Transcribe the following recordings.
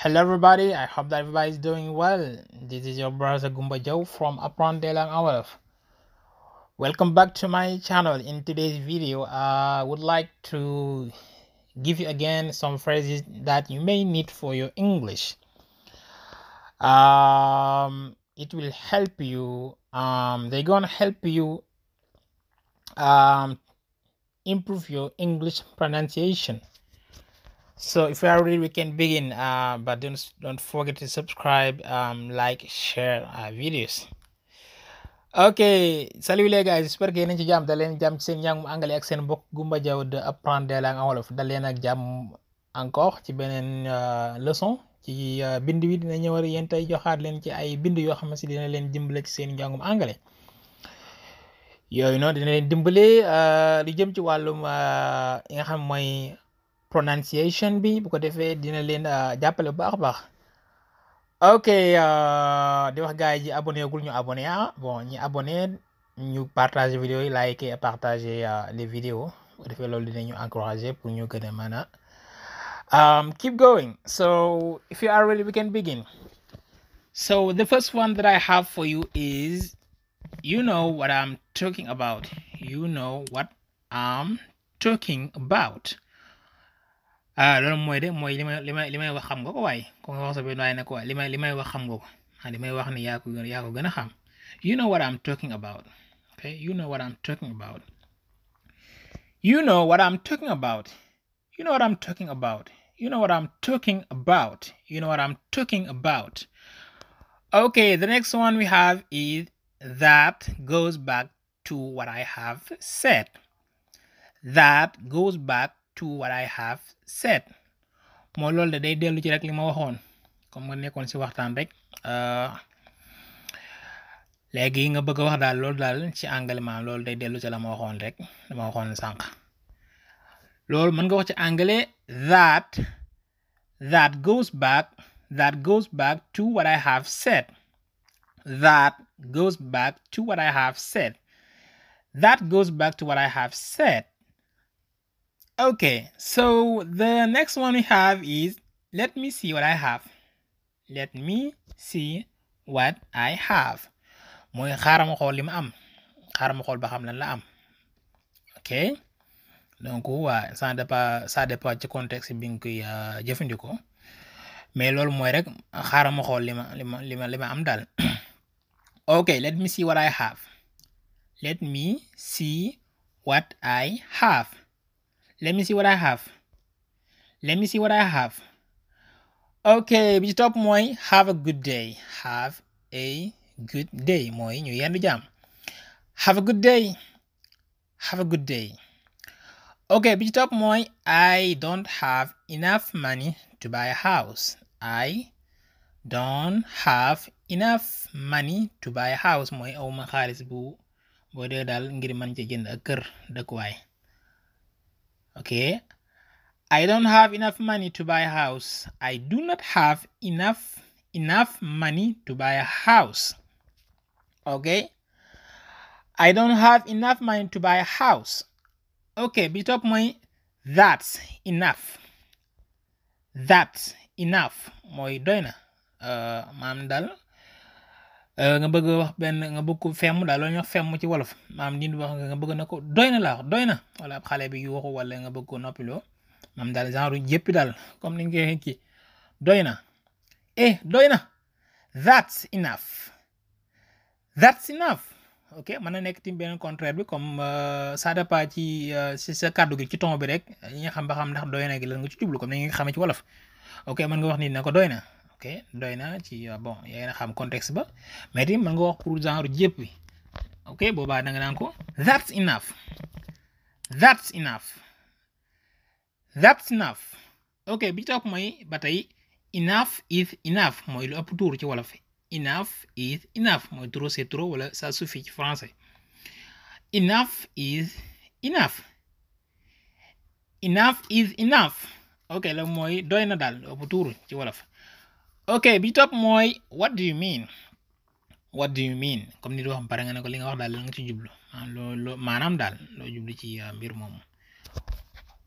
Hello everybody, I hope that everybody is doing well. This is your brother Gumba Joe from apprentissage and wolof. Welcome back to my channel. In today's video, I would like to give you again some phrases that you may need for your English. It will help you. They're gonna help you improve your English pronunciation. So if you are ready, we can begin. But don't forget to subscribe, like, share videos. Ok, salut les gars, j'espère que yéen a ngi ci jàmm. Dal leen jàmm ci seen njàngum anglais ak seen mbokk Gumba Jaw de apprendre langue en wolof. Dal leen ak jàmm encore ci beneen leçon. Ci bind bi dina ñëw ak yéen tey joxaat leen ci ay bind yoo xam ne si dina leen dimbale ci seen njàngum anglais. Yooyu noonu dina leen dimbale li jëm ci wàllum yi nga xam mooy pronunciation bi, bu ko defee dina leen jàppale bu baax a baax. Ok, di wax gars yi abonné gul ñu abonné bon ñi abonné ñu partager vidéo yi, liker et partager les vidéos, bu ko defee loolu dinañu encourager pour ñu gën a mën a keep going. So if you are ready, we can begin. So the first one that I have for you is, you know what I'm talking about. You know what I'm talking about. Loolu mooy li may wax xam nga ko waaye ko nga wax sa benn waaye ne ko waaye li may wax xam nga ko li may wax ni yaa ko gën a xam. You know what I'm talking about. Okay, you know what I'm talking about. You know what I'm talking about. You know what I'm talking about. You know what I'm talking about. You know what I'm talking about. Okay, the next one we have is, that goes back to what I have said. That goes back to what I have said. Mooy loolu de day dellu ci rek li ma waxoon, comme nga nekkoon ci waxtaan rek. Léegi nga bëgg a wax daal loolu daal ci anglais maanaam loolu day dellu ci la ma waxoon rek, la ma waxoon sànq. Loolu mën nga wax ci anglais that goes back to what I have said. That goes back to what I have said. That goes back to what I have said. Okay, so the next one we have is, let me see what I have. Let me see what I have. Mooy xaaral ma xool li ma am, xaaral ma xool ba xam lan la am. Ok, donc waa ça dépend ci contexte bi nga koy jëfandikoo, mais loolu mooy rek xaaral ma xool li ma am daal. Ok, let me see what I have. Let me see what I have. Let me see what I have. Let me see what I have. Okay, bi ci topp mooy, have a good day. Have a good day mooy ñu yendu jàmm. Have a good day. Have a good day. Okay, bi ci topp mooy, I don't have enough money to buy a house. I don't have enough money to buy a house mooy awma xaalis boo dee daal ngir mën ci jënd ak kër dëkkuwaay. Okay, I don't have enough money to buy a house. I do not have enough money to buy a house. Okay, I don't have enough money to buy a house. Okay, bi topp mooy, that's enough. That's enough mooy doy na. Maam daal nga bëgg wax nga bëgg ko femm daal, loolu ñu wax femm ci wolof. Maam nit wax nga bëgg na ko doy na la wax, doy na, wala ab xale bi yu waxu wala nga bëgg ko noppiloo. Maam daal genre jéppi daal, comme ni nga koy kii, doy na. Doy na. That's enough. That's enough. Ok, mën na nekk tim beneen contraire bi, comme ça dépend ci sa kàddu gi ci ton bi rek, ñi nga xam ba xam ndax doy na gi lan nga ci jublu, comme ni nga xamee ci wolof. Ok, mën nga wax nit na ko doy na. Ok, doy na ci bon yaa ngi xam contexte ba, mais tamit mën nga wax pour genre jépp bi. Ok, boobaa da nga naan ko, that's enough. That's enough. That's enough. Ok, bi topp mooy ba tey, enough is enough mooy lu ëpp tuur ci wolof. Enough is enough mooy trop c'est trop wala ça suffit ci français. Enough is enough. Enough is enough. Ok, la mooy doy na daal lu ëpp tuur ci wolof. Ok, bi topp mooy, what do you mean? What do you mean? Comme ni di wax pare nga ne ko li nga wax daal la nga ci jublu. Maanaam daal loo jublu ci mbir moomu.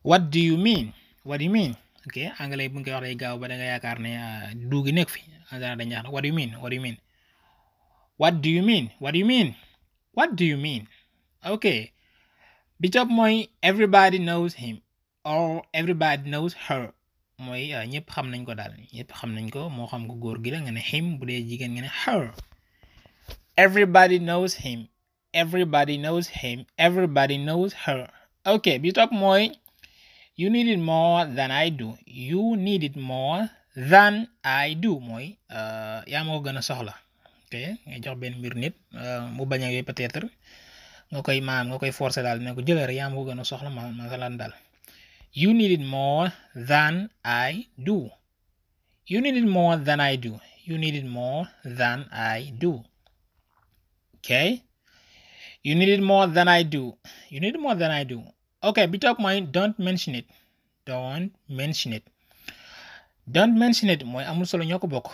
What do you mean? What do you mean? ok anglais bu ñu koy wax day gaaw ba da nga yaakaar ne du gi nekk fi en général dañuy wax what do you mean what do you mean what do you mean what do you mean what do you mean ok bi topp mooy everybody knows him or everybody knows her mooy ñëpp xam nañ ko daal ñëpp xam nañ ko moo xam ko góor gi la nga ne him bu dee jigéen nga ne her everybody knows him everybody knows him everybody knows her ok bi topp mooy you need it more than I do you need it more than I do mooy yaa ma ko gën a soxla ok nga jox benn mbir nit mu bañ a yooyu peut-être nga koy forcer daal ne ko jëlee rek yaa ma ko gën a soxla masalan daal you need it more than I do you need it more than I do you need it more than I do okay you need it more than I do you need it more than I do okay bi topp mooy don't mention it don't mention it don't mention it mooy amul solo ñoo ko bokk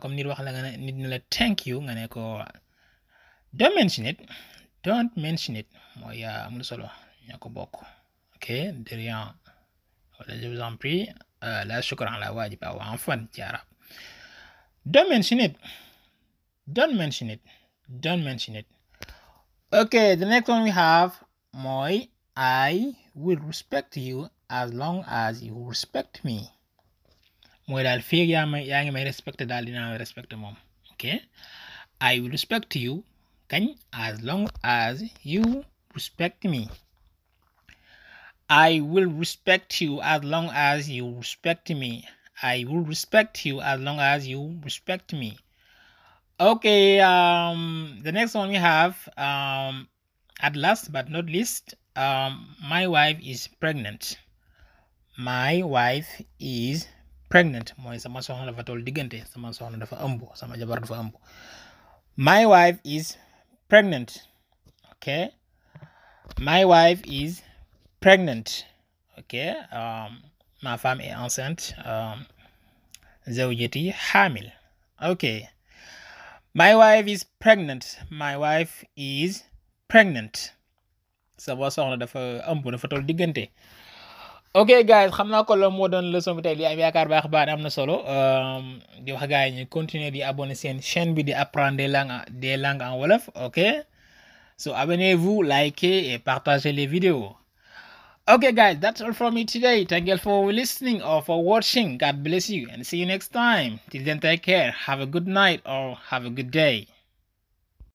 comme nit wax la nga ne nit ne la thank you nga ne ko don't mention it don't mention it mooy amul solo ñoo ko bokk ok de rien wala je vous en prie la shukran la waajib aw enfin ci arab don't mention it don't mention it don't mention it okay the next one we have mooy I will respect you as long as you respect me mooy daal fii yaa ngi may respecté daal dinaa respecté moom ok I will respect you kañ as long as you respect me I will respect you as long as you respect me I will respect you as long as you respect me okay the next one we have at last but not least my wife is pregnant my wife is pregnant mooy sama soxna dafa toll diggante sama soxna dafa ëmb sama jabar dafa ëmb my wife is pregnant okay my wife is pregnant okay ma femme est enceinte zawjati hamil okay my wife is pregnant my wife is pregnant sama soxna dafa ëmb dafa toll diggante ok guys xam naa ko la moo doon leçon bi tey li am yaakaar baax baax am na solo di wax gars yi ñu continuer di abonner seen chaîne bi di apprendre des langues en wolof ok so abonnez-vous, likez et partagez les vidéos. Okay guys, that's all from me today. Thank you for listening or for watching. God bless you and see you next time. Till then, take care. Have a good night or have a good day.